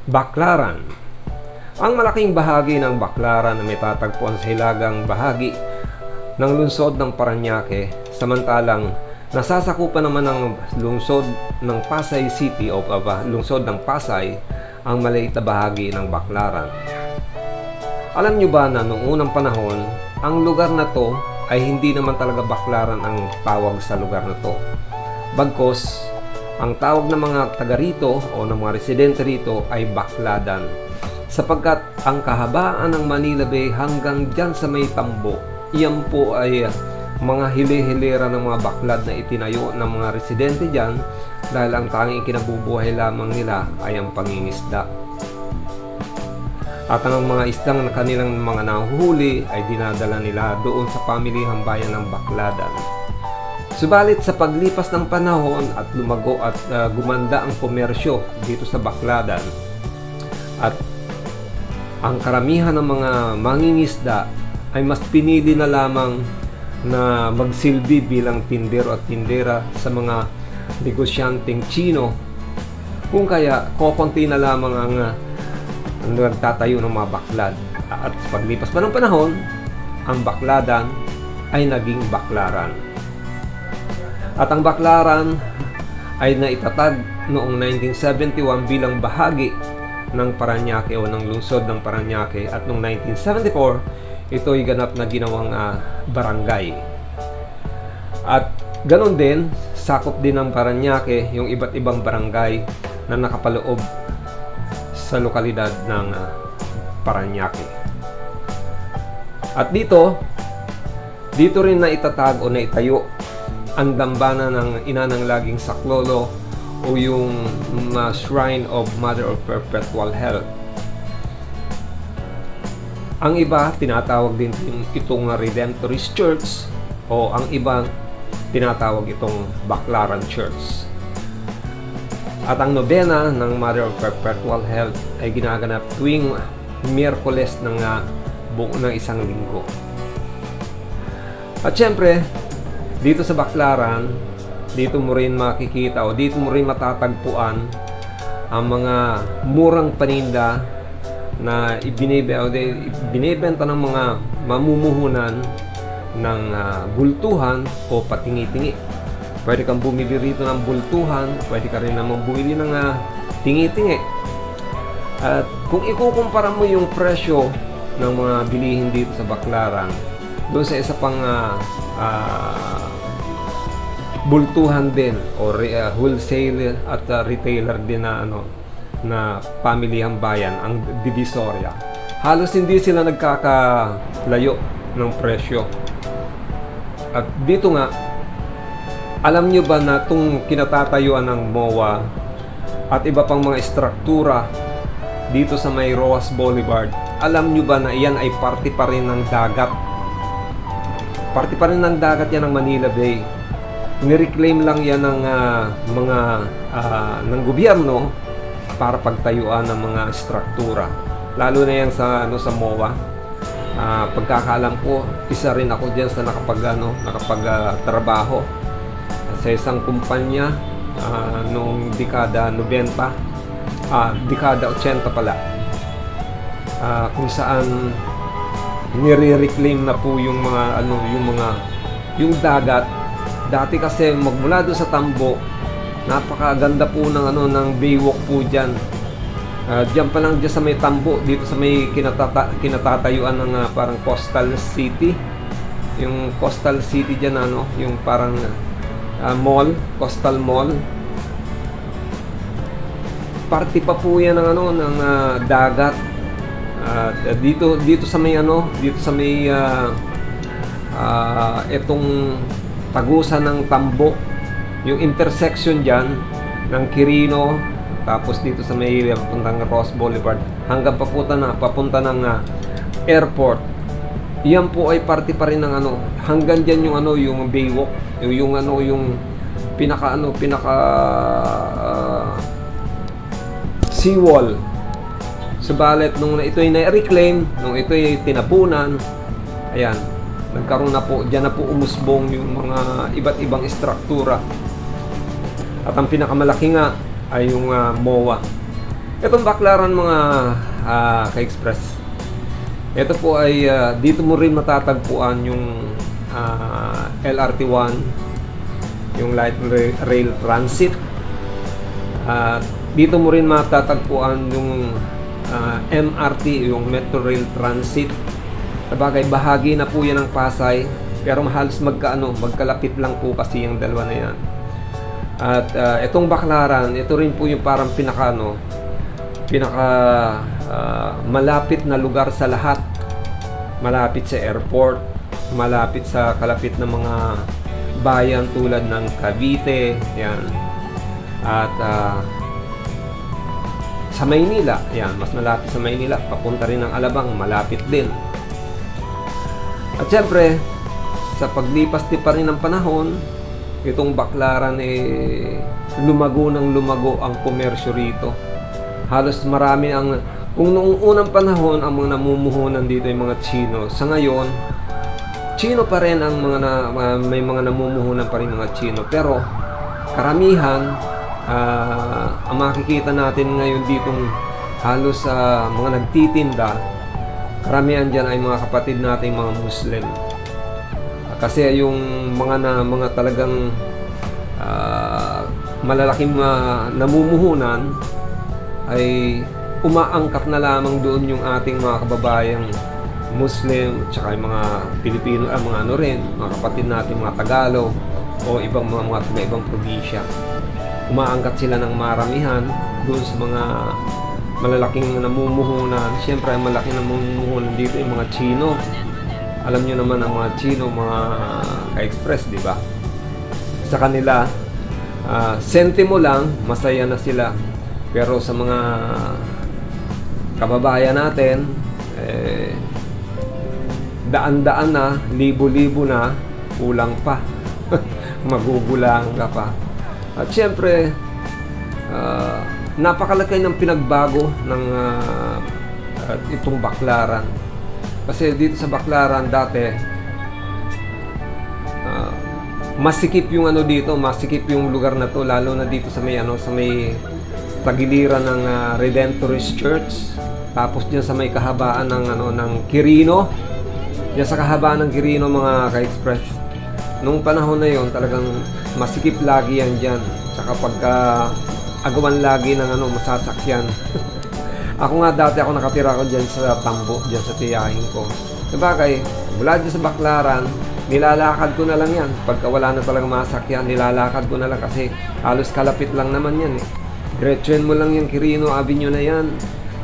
Baclaran. Ang malaking bahagi ng Baclaran na may tatagpuan sa hilagang bahagi ng lungsod ng Parañaque, samantalang nasasakupan naman ng lungsod ng Pasay City o lungsod ng Pasay ang maliit na bahagi ng Baclaran. Alam nyo ba na noong unang panahon, ang lugar na to ay hindi naman talaga Baclaran ang tawag sa lugar na to. Bagkos, ang tawag ng mga taga rito o ng mga residente rito ay Bacladan, sapagkat ang kahabaan ng Manila Bay hanggang dyan sa may tambo, iyan po ay mga hili-hilera ng mga baklad na itinayo ng mga residente dyan dahil ang tanging kinabubuhay lamang nila ay ang pangingisda. At ang mga isdang na kanilang mga nahuhuli ay dinadala nila doon sa pamilihang bayan ng Bacladan. Subalit sa paglipas ng panahon at lumago at gumanda ang komersyo dito sa Bacladan at ang karamihan ng mga mangingisda ay mas pinili na lamang na magsilbi bilang tindero at tindera sa mga negosyanteng Chino, kung kaya kokonti na lamang ang nagtatayo ng mga baklad. At sa paglipas pa ng panahon, ang Bacladan ay naging Baclaran. At ang Baclaran ay naitatag noong 1971 bilang bahagi ng Parañaque o ng lungsod ng Parañaque, at noong 1974 ito ay ganap na ginawang barangay. At ganon din, sakop din ng Parañaque yung iba't ibang barangay na nakapaloob sa lokalidad ng Parañaque. At dito rin na itatag o naitayo ang dambana ng Ina ng Laging Saklolo o yung Shrine of Mother of Perpetual Health. Ang iba tinatawag din itong Redemptorist Church, o ang iba tinatawag itong Baclaran Church. At ang nobena ng Mother of Perpetual Health ay ginaganap tuwing Miyerkules ng isang linggo. At syempre, dito sa Baclaran, dito mo rin makikita o dito mo rin matatagpuan ang mga murang paninda na ibinebenta ng mga mamumuhunan ng bultuhan o patingi-tingi. Pwede kang bumili rito ng bultuhan, pwede ka rin naman bumili ng tingi-tingi. At kung ikukumpara mo yung presyo ng mga bilihin dito sa Baclaran doon sa isa pang bultuhan din o wholesale at retailer din na pamilihang bayan, ang Divisoria, halos hindi sila nagkakalayo ng presyo. At dito nga, alam nyo ba na itong kinatatayuan ng MOA at iba pang mga estruktura dito sa may Roas Boulevard, alam nyo ba na iyan ay parte pa rin ng dagat? Parte pa rin ng dagat yan ng Manila Bay. Nireclaim lang yan ng ng gobyerno para pagtayuan ng mga struktura. Lalo na yan sa MOA. Pagkakaalam ko, isa rin ako diyan sa nakapagtrabaho sa isang kumpanya noong dekada 90, dekada 80 pala, kung saan nire-reclaim na po yung mga yung dagat. Dati kasi magmula doon sa tambo, napakaganda po ng baywalk po diyan. Diyan pa lang, diyan sa may tambo, dito sa may kinatatayuan ng parang coastal city. Yung coastal city diyan, yung parang mall, coastal mall. Parte pa po yan ng dagat. Dito sa may dito sa may etong tagusan ng tambo, yung intersection diyan ng Quirino, tapos dito sa may papuntang Ross Boulevard hanggang papunta ng airport. Iyan po ay parte pa rin ng hanggang diyan yung baywalk, yung pinaka seawall. Subalit nung ito ay na-reclaim, nung ito ay tinapunan, ayan, nagkaroon na po, diyan na po umusbong yung mga iba't ibang istruktura. At ang pinakamalaki nga ay yung MOA. Itong Baclaran mga ka-express, ito po ay dito mo rin matatagpuan yung LRT1, yung light rail transit. Dito mo rin matatagpuan yung MRT, yung metro rail transit. Sabagay, bahagi na po yan ng Pasay, pero halos magkalapit lang po kasi yung dalawa na yan. At itong Baclaran, ito rin po yung parang pinaka malapit na lugar sa lahat. Malapit sa airport, malapit sa kalapit ng mga bayan tulad ng Cavite, yan. At sa Maynila, yan, mas malapit sa Maynila, papunta rin ng Alabang, malapit din. At syempre, sa paglipas din pa rin ng panahon, itong Baclaran lumago ng lumago ang komersyo rito. Halos marami kung noong unang panahon ang mga namumuhunan dito yung mga Chino, sa ngayon Chino pa rin ang may mga namumuhunan pa rin mga Chino, pero karamihan ang makikita natin ngayon ditong halos sa mga nagtitinda, karamihan dyan ay mga kapatid nating mga Muslim. Kasi yung mga talagang malalaking namumuhunan ay umaangkat na lamang doon yung ating mga kababayang Muslim, tsaka yung mga Pilipino, mga mga kapatid natin, mga Tagalog o ibang mga ibang probinsya. Umaangkat sila ng maramihan doon sa mga malalaking namumuhunan. Siyempre, ang malaking namumuhunan dito yung mga Chino. Alam nyo naman ang mga Chino, mga ka-express, di ba? Sa kanila, sentimo lang, masaya na sila. Pero sa mga kababayan natin, daan-daan na, libo-libo na, kulang pa. Magugulang ka pa. At syempre, napakalaki ng pinagbago ng itong Baclaran. Kasi dito sa Baclaran dati, masikip yung dito, masikip yung lugar na to, lalo na dito sa may tagiliran ng Redemptorist Church, tapos diyan sa may kahabaan ng Quirino. Diyan sa kahabaan ng Quirino, mga ka-express, nung panahon na yon talagang masikip lagi yan diyan. Saka pagka agawan lagi ng masasakyan. Ako nga dati, nakatira ko diyan sa Tambo, diyan sa tiyahin ko. Sabagay, mula diyan sa Baclaran, nilalakad ko na lang yan. Pagka wala na talagang masakyan, nilalakad ko na lang kasi halos kalapit lang naman yan Diretsuhin mo lang yung Quirino Avenue na yan.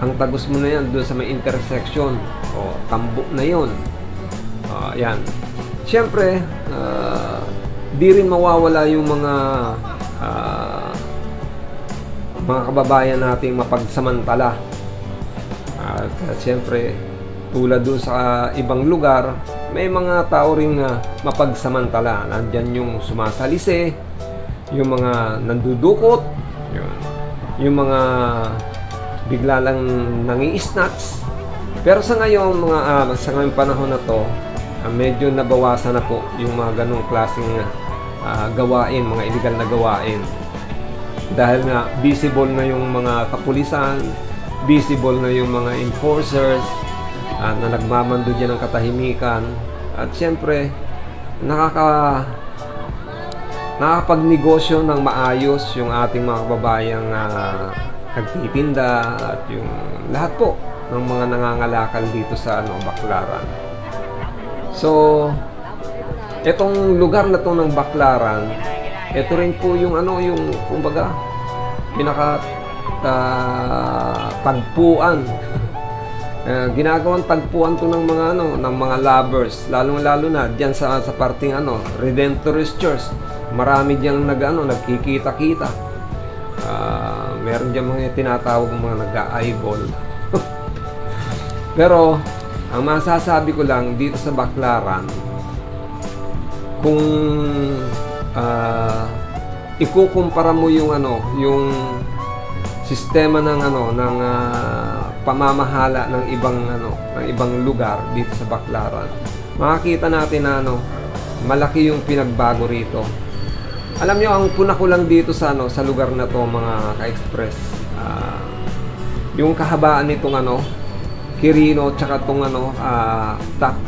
Ang tagos mo na yan doon sa may intersection. O, Tambo na yun. Yan. Siyempre, di rin mawawala yung mga kababayan nating mapagsamantala. At siyempre, tulad doon sa ibang lugar, may mga tao ring mapagsamantala. Nandyan yung sumasalise, yung mga nandudukot, yung mga bigla lang nangi-snacks. Pero sa ngayon, sa ngayong panahon na to, medyo nabawasan na po yung mga ganong klaseng gawain, mga illegal na gawain. Dahil nga visible na yung mga kapulisan, visible na yung mga enforcers na nagmamando dyan ng katahimikan. At syempre, nakakapagnegosyo ng maayos yung ating mga kababayang nagtitinda at yung lahat po ng mga nangangalakal dito sa Baclaran. So, itong lugar na to ng Baclaran, ito rin po yung kumbaga pinaka tagpuan. Ginagawang tagpuan to ng mga lovers, lalo na diyan sa parting Redemptorist Church. Marami diyang nagkikita-kita. Meron diyang mga tinatawag mga nag-eyeball. Pero ang masasabi ko lang dito sa Baclaran, kung ikukumpara mo yung sistema ng pamamahala ng ibang lugar dito sa Baclaran, makikita natin na malaki yung pinagbago rito. Alam nyo, ang puna ko lang dito sa lugar na to, mga ka-express, yung kahabaan nitong Quirino tsaka itong Taft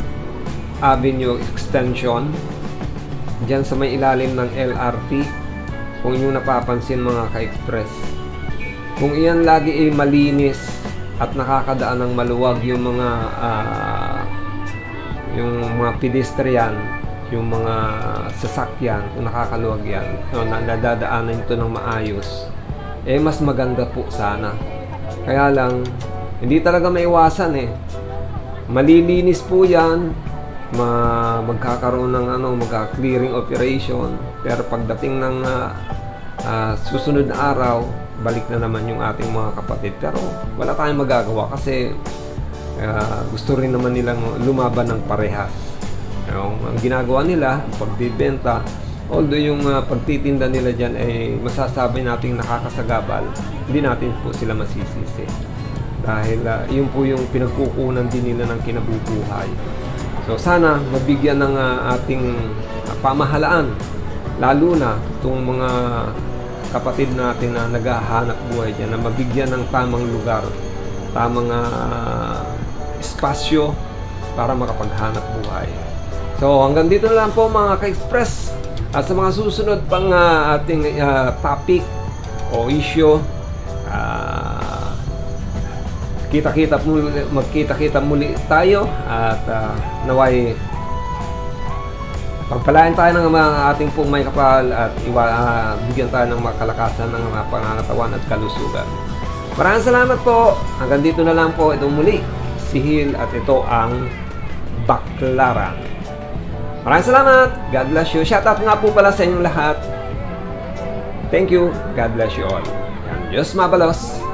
Avenue Extension dyan sa may ilalim ng LRT, kung yung napapansin mga ka-express, kung iyan lagi ay malinis at nakakadaan ng maluwag yung mga pedestrian, yung mga sasakyan, kung nakakaluwag yan, nadadaanan ito ng maayos, mas maganda po sana. Kaya lang, hindi talaga maiwasan malilinis po yan, magkakaroon ng magka-clearing operation, pero pagdating ng susunod na araw, balik na naman yung ating mga kapatid. Pero wala tayong magagawa kasi gusto rin naman nilang lumaban ng parehas. Ang ginagawa nila, pagbibenta, although yung pagtitinda nila dyan ay masasabi nating nakakasagabal, hindi natin po sila masisisi. Dahil yun po yung pinagkukunan din nila ng kinabubuhay. So sana mabigyan ng ating pamahalaan, lalo na itong mga kapatid natin na naghahanap buhay dyan, na mabigyan ng tamang lugar, tamang espasyo para makapaghanap buhay. So hanggang dito na lang po mga ka-express, at sa mga susunod pang ating topic o issue, magkita-kita muli tayo, at naway pagpalain tayo ng mga ating pong may kapal, at bigyan tayo ng makalakasan ng mga pangangatawan at kalusugan. Maraming salamat po. Hanggang dito na lang po. Itong muli, si Hill, at ito ang Baklaran. Maraming salamat. God bless you. Shoutout nga po pala sa inyong lahat. Thank you. God bless you all. Diyos mabalos.